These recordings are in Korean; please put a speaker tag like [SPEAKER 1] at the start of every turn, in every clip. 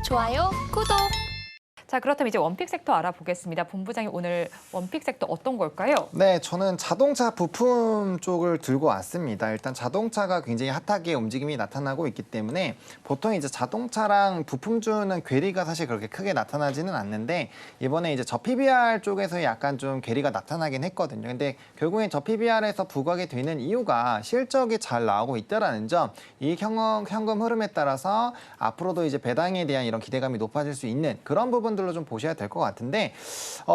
[SPEAKER 1] 좋아요, 구독.
[SPEAKER 2] 자, 그렇다면 이제 원픽 섹터 알아보겠습니다. 본부장님, 오늘 원픽 섹터 어떤 걸까요?
[SPEAKER 3] 네, 저는 자동차 부품 쪽을 들고 왔습니다. 일단 자동차가 굉장히 핫하게 움직임이 나타나고 있기 때문에 보통 이제 자동차랑 부품주는 괴리가 사실 그렇게 크게 나타나지는 않는데 이번에 이제 저 PBR 쪽에서 약간 좀 괴리가 나타나긴 했거든요. 근데 결국엔 저 PBR에서 부각이 되는 이유가 실적이 잘 나오고 있다라는 점, 이 현금 흐름에 따라서 앞으로도 이제 배당에 대한 이런 기대감이 높아질 수 있는 그런 부분들로 좀 보셔야 될 것 같은데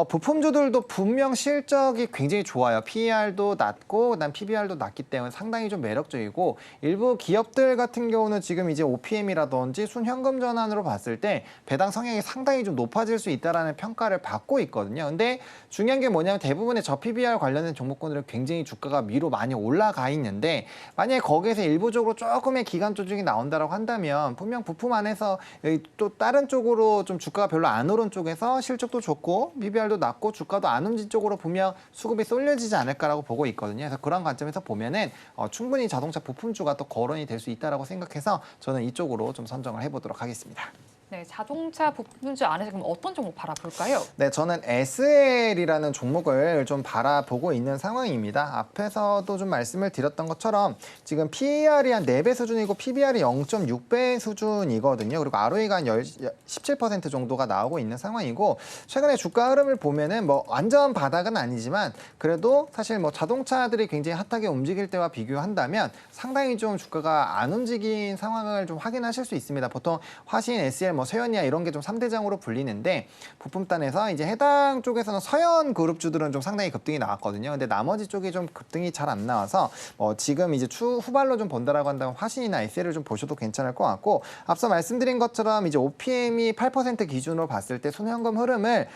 [SPEAKER 3] 부품주들도 분명 실적이 굉장히 좋아요. PER도 낮고 그다음 PBR도 낮기 때문에 상당히 좀 매력적이고 일부 기업들 같은 경우는 지금 이제 OPM이라든지 순현금 전환으로 봤을 때 배당 성향이 상당히 좀 높아질 수 있다라는 평가를 받고 있거든요. 근데 중요한 게 뭐냐면 대부분의 저 PBR 관련된 종목군들은 굉장히 주가가 위로 많이 올라가 있는데 만약에 거기에서 일부적으로 조금의 기간 조정이 나온다라고 한다면 분명 부품 안에서 또 다른 쪽으로 좀 주가가 별로 안 오른 쪽에서 실적도 좋고 PBR도 낮고 주가도 안 움직인 쪽으로 분명 수급이 쏠려지지 않을까라고 보고 있거든요. 그래서 그런 관점에서 보면은 충분히 자동차 부품주가 또 거론이 될 수 있다라고 생각해서 저는 이쪽으로 좀 선정을 해보도록 하겠습니다.
[SPEAKER 2] 네, 자동차 부품주 안에서 그럼 어떤 종목 바라볼까요?
[SPEAKER 3] 네, 저는 SL이라는 종목을 좀 바라보고 있는 상황입니다. 앞에서도 좀 말씀을 드렸던 것처럼 지금 PER이 한 4배 수준이고 PBR이 0.6배 수준이거든요. 그리고 ROE가 한 17% 정도가 나오고 있는 상황이고 최근에 주가 흐름을 보면은 뭐 완전 바닥은 아니지만 그래도 사실 뭐 자동차들이 굉장히 핫하게 움직일 때와 비교한다면 상당히 좀 주가가 안 움직인 상황을 좀 확인하실 수 있습니다. 보통 화신, SL, 뭐 서현이야 이런 게 좀 3대장으로 불리는데 부품단에서 이제 해당 쪽에서는 서현 그룹주들은 좀 상당히 급등이 나왔거든요. 근데 나머지 쪽이 좀 급등이 잘 안 나와서 지금 이제 후발로 좀 본다라고 한다면 화신이나 SL을 좀 보셔도 괜찮을 것 같고 앞서 말씀드린 것처럼 이제 OPM이 8% 기준으로 봤을 때 순현금 흐름을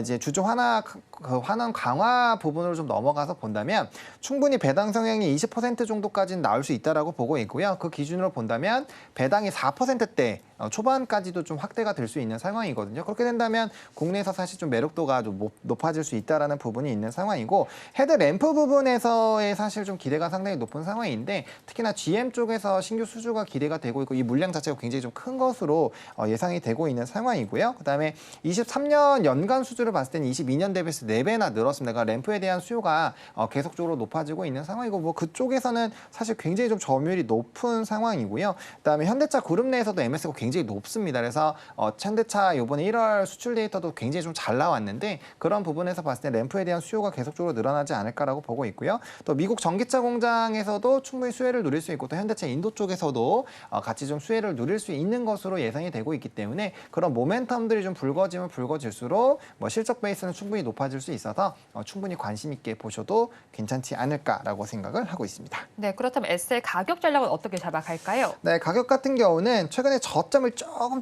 [SPEAKER 3] 이제 주주 환원 강화 부분으로 좀 넘어가서 본다면 충분히 배당 성향이 20% 정도까지는 나올 수 있다라고 보고 있고요. 그 기준으로 본다면 배당이 4%대 초반까지도 좀 확대가 될 수 있는 상황이거든요. 그렇게 된다면 국내에서 사실 좀 매력도가 좀 높아질 수 있다라는 부분이 있는 상황이고 헤드램프 부분에서의 사실 좀 기대가 상당히 높은 상황인데 특히나 GM 쪽에서 신규 수주가 기대가 되고 있고 이 물량 자체가 굉장히 좀 큰 것으로 예상이 되고 있는 상황이고요. 그다음에 23년 연간 수주를 봤을 때는 22년 대비해서 4배나 늘었습니다. 그러니까 램프에 대한 수요가 계속적으로 높아지고 있는 상황이고 뭐 그쪽에서는 사실 굉장히 좀 점유율이 높은 상황이고요. 그다음에 현대차 그룹 내에서도 MS가 굉장히 높습니다. 그래서 현대차 이번에 1월 수출 데이터도 굉장히 좀 잘 나왔는데 그런 부분에서 봤을 때 램프에 대한 수요가 계속적으로 늘어나지 않을까라고 보고 있고요. 또 미국 전기차 공장에서도 충분히 수혜를 누릴 수 있고 또 현대차 인도 쪽에서도 같이 좀 수혜를 누릴 수 있는 것으로 예상이 되고 있기 때문에 그런 모멘텀들이 좀 불거지면 불거질수록 뭐 실적 베이스는 충분히 높아질 수 있어서 충분히 관심 있게 보셔도 괜찮지 않을까라고 생각을 하고 있습니다.
[SPEAKER 2] 네, 그렇다면 SL 가격 전략은 어떻게 잡아갈까요?
[SPEAKER 3] 네, 가격 같은 경우는 최근에 저점을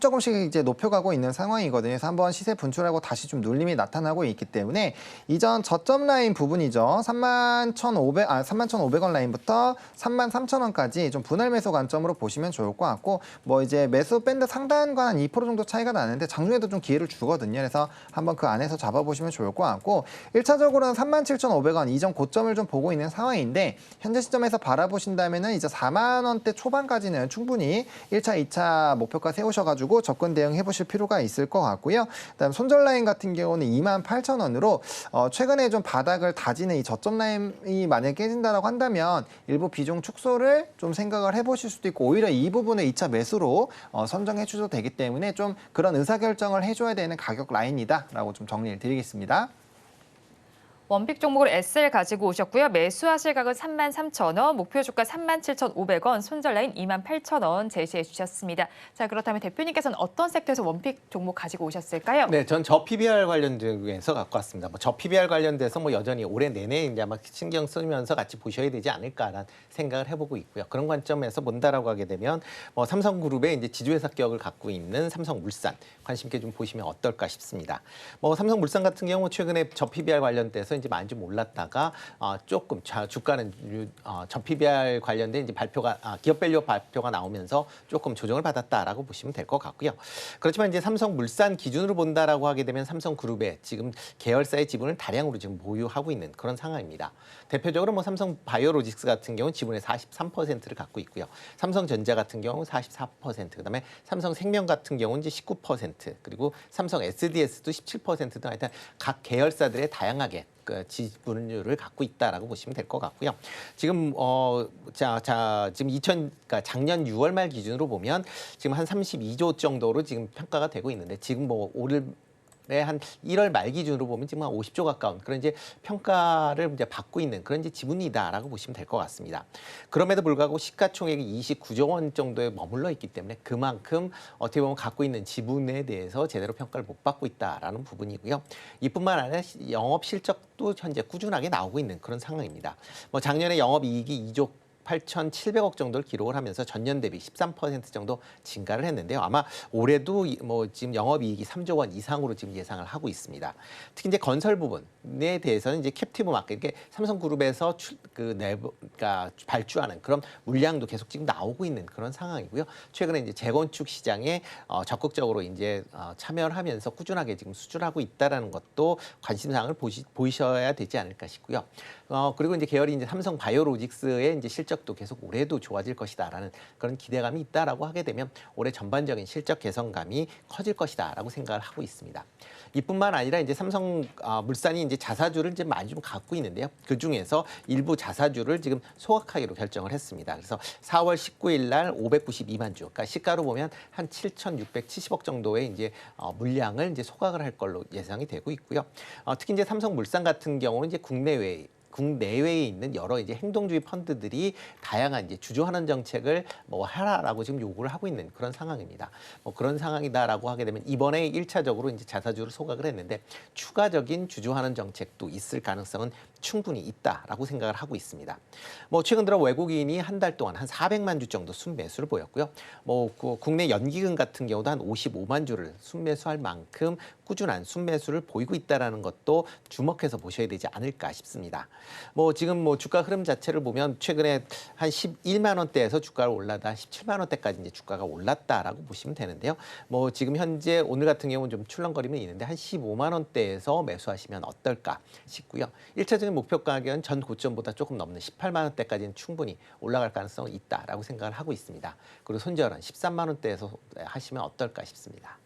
[SPEAKER 3] 조금씩 이제 높여가고 있는 상황이거든요. 그래서 한번 시세 분출하고 다시 좀 눌림이 나타나고 있기 때문에 이전 저점 라인 부분이죠. 31,500원 라인부터 33,000원까지 좀 분할 매수 관점으로 보시면 좋을 것 같고 뭐 이제 매수 밴드 상단과 한 2% 정도 차이가 나는데 장중에도 좀 기회를 주거든요. 그래서 한번 그 안에서 잡아보시면 좋을 것 같고 1차적으로는 37,500원 이전 고점을 좀 보고 있는 상황인데 현재 시점에서 바라보신다면은 이제 4만 원대 초반까지는 충분히 1차, 2차 목표가 세우셔가지고 접근 대응해 보실 필요가 있을 것 같고요. 그다음 손절 라인 같은 경우는 28,000원으로 최근에 좀 바닥을 다지는 이 저점 라인이 만약에 깨진다라고 한다면 일부 비중 축소를 좀 생각을 해보실 수도 있고 오히려 이 부분을 2차 매수로 선정해 주셔도 되기 때문에 좀 그런 의사결정을 해줘야 되는 가격 라인이다라고 좀 정리를 드리겠습니다.
[SPEAKER 2] 원픽 종목을 SL 가지고 오셨고요. 매수하실 가격은 33,000원, 목표 주가 37,500원, 손절 라인 28,000원 제시해 주셨습니다. 자, 그렇다면 대표님께서는 어떤 섹터에서 원픽 종목 가지고 오셨을까요?
[SPEAKER 4] 네, 전 저 PBR 관련돼서 갖고 왔습니다. 저 PBR 관련돼서 여전히 올해 내내 이제 아마 신경 쓰면서 같이 보셔야 되지 않을까라는 생각을 해보고 있고요. 그런 관점에서 본다라고 하게 되면 삼성그룹의 이제 지주회사 격을 갖고 있는 삼성물산 관심 있게 좀 보시면 어떨까 싶습니다. 삼성물산 같은 경우 최근에 저 PBR 관련돼서 하면서 이제 많이 좀 올랐다가 조금 주가는 저 PBR 관련된 이제 기업 밸류 발표가 나오면서 조금 조정을 받았다라고 보시면 될 것 같고요. 그렇지만 이제 삼성물산 기준으로 본다라고 하게 되면 삼성그룹의 지금 계열사의 지분을 다량으로 지금 보유하고 있는 그런 상황입니다. 대표적으로 뭐 삼성바이오로직스 같은 경우는 지분의 43%를 갖고 있고요. 삼성전자 같은 경우는 44%, 그다음에 삼성생명 같은 경우는 이제 19%, 그리고 삼성 SDS도 17% 등 하여튼 각 계열사들의 다양하게 그 지분율을 갖고 있다라고 보시면 될 것 같고요. 지금 지금 그러니까 작년 6월 말 기준으로 보면 지금 한 32조 정도로 지금 평가가 되고 있는데 지금 뭐 한 1월 말 기준으로 보면 지금 한 50조 가까운 그런 이제 평가를 이제 받고 있는 그런 이제 지분이다라고 보시면 될 것 같습니다. 그럼에도 불구하고 시가총액이 29조 원 정도에 머물러 있기 때문에 그만큼 어떻게 보면 갖고 있는 지분에 대해서 제대로 평가를 못 받고 있다라는 부분이고요. 이뿐만 아니라 영업 실적도 현재 꾸준하게 나오고 있는 그런 상황입니다. 뭐 작년에 영업이익이 2조 8,700억 정도를 기록을 하면서 전년 대비 13% 정도 증가를 했는데요. 아마 올해도 뭐 지금 영업이익이 3조 원 이상으로 지금 예상을 하고 있습니다. 특히 이제 건설 부분에 대해서는 이제 캡티브 마켓, 이게 삼성그룹에서 그러니까 발주하는 그런 물량도 계속 지금 나오고 있는 그런 상황이고요. 최근에 이제 재건축 시장에 적극적으로 이제 참여를 하면서 꾸준하게 지금 수출하고 있다라는 것도 관심사항을 보이셔야 되지 않을까 싶고요. 그리고 이제 계열이 이제 삼성바이오로직스의 이제 실적도 계속 올해도 좋아질 것이다라는 그런 기대감이 있다라고 하게 되면 올해 전반적인 실적 개선감이 커질 것이다라고 생각을 하고 있습니다. 이뿐만 아니라 이제 삼성물산이 이제 자사주를 이제 많이 좀 갖고 있는데요. 그 중에서 일부 자사주를 지금 소각하기로 결정을 했습니다. 그래서 4월 19일 날 592만 주, 그러니까 시가로 보면 한 7,670억 정도의 이제 물량을 이제 소각을 할 걸로 예상이 되고 있고요. 특히 이제 삼성물산 같은 경우는 이제 국내외에 있는 여러 이제 행동주의 펀드들이 다양한 이제 주주환원 정책을 뭐 하라라고 지금 요구를 하고 있는 그런 상황입니다. 뭐 그런 상황이다라고 하게 되면 이번에 1차적으로 이제 자사주를 소각을 했는데 추가적인 주주환원 정책도 있을 가능성은 충분히 있다라고 생각을 하고 있습니다. 뭐 최근 들어 외국인이 한 달 동안 한 400만 주 정도 순매수를 보였고요. 뭐 국내 연기금 같은 경우도 한 55만 주를 순매수할 만큼 꾸준한 순매수를 보이고 있다라는 것도 주목해서 보셔야 되지 않을까 싶습니다. 뭐 지금 뭐 주가 흐름 자체를 보면 최근에 한 11만 원대에서 주가가 올라다 17만 원대까지 이제 주가가 올랐다라고 보시면 되는데요. 뭐 지금 현재 오늘 같은 경우는 좀 출렁거림이 있는데 한 15만 원대에서 매수하시면 어떨까 싶고요. 1차적인 목표 가격은 전 고점보다 조금 넘는 18만 원대까지는 충분히 올라갈 가능성이 있다라고 생각을 하고 있습니다. 그리고 손절은 13만 원대에서 하시면 어떨까 싶습니다.